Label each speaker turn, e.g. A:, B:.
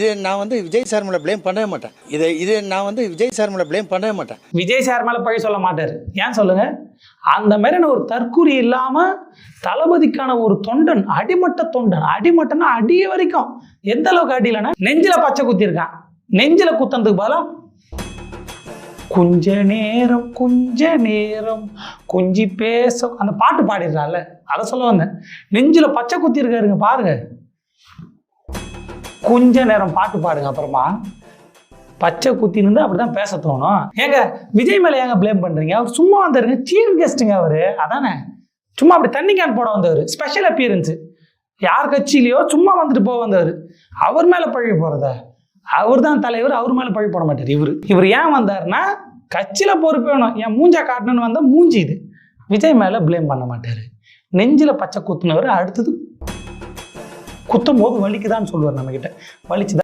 A: இது நான் வந்து விஜய் சார் மேலே ப்ளேம் பண்ணவே மாட்டேன். இது நான் வந்து விஜய் சார் மேலே ப்ளேம் பண்ணவே மாட்டேன்.
B: விஜய் சார் மேலே பழி சொல்ல மாட்டார். ஏன் சொல்லுங்க? அந்த மாதிரியான ஒரு தற்கூரி இல்லாமல் தளபதிக்கான ஒரு தொண்டன், அடிமட்ட தொண்டன், அடிமட்டன்னா அடிய வரைக்கும் எந்த அளவுக்கு அடியிலன்னா நெஞ்சில் பச்சை குத்திருக்கான். நெஞ்சில் குத்தனதுக்கு பதிலாக கொஞ்ச நேரம் கொஞ்சி பேச அந்த பாட்டு பாடிடுறான்ல, அதை சொல்ல வந்தேன். நெஞ்சில் பச்சை குத்திருக்காருங்க பாருங்க. கொஞ்ச நேரம் பாட்டு பாடுங்க, அப்புறமா பச்சை குத்தின்னு அப்படிதான் பேச தோணும். ஏங்க விஜய் மேலே ஏங்க பிளேம் பண்றீங்க? அவர் சும்மா வந்தாருங்க, சீஃப் கெஸ்ட்டுங்க அவரு. அதானே சும்மா அப்படி தண்ணி கேன் போட வந்தவர், ஸ்பெஷல் அப்பியரன்ஸ். யார் கட்சியிலையோ சும்மா வந்துட்டு போக வந்தவர். அவர் மேல பழி போறத? அவர் தான் தலைவர், அவர் மேல பழி போட மாட்டார். இவர் ஏன் வந்தாருன்னா கட்சியில பொறுப்பு வேணும், என் மூஞ்சா காட்டணும்னு வந்தா மூஞ்சி இது. விஜய் மேல பிளேம் பண்ண மாட்டாரு. நெஞ்சில பச்சை குத்துனவர் அடுத்தது குத்தும் போது வலிக்குதான்னு சொல்லுவார் நம்ம கிட்ட. வலிச்சுதான்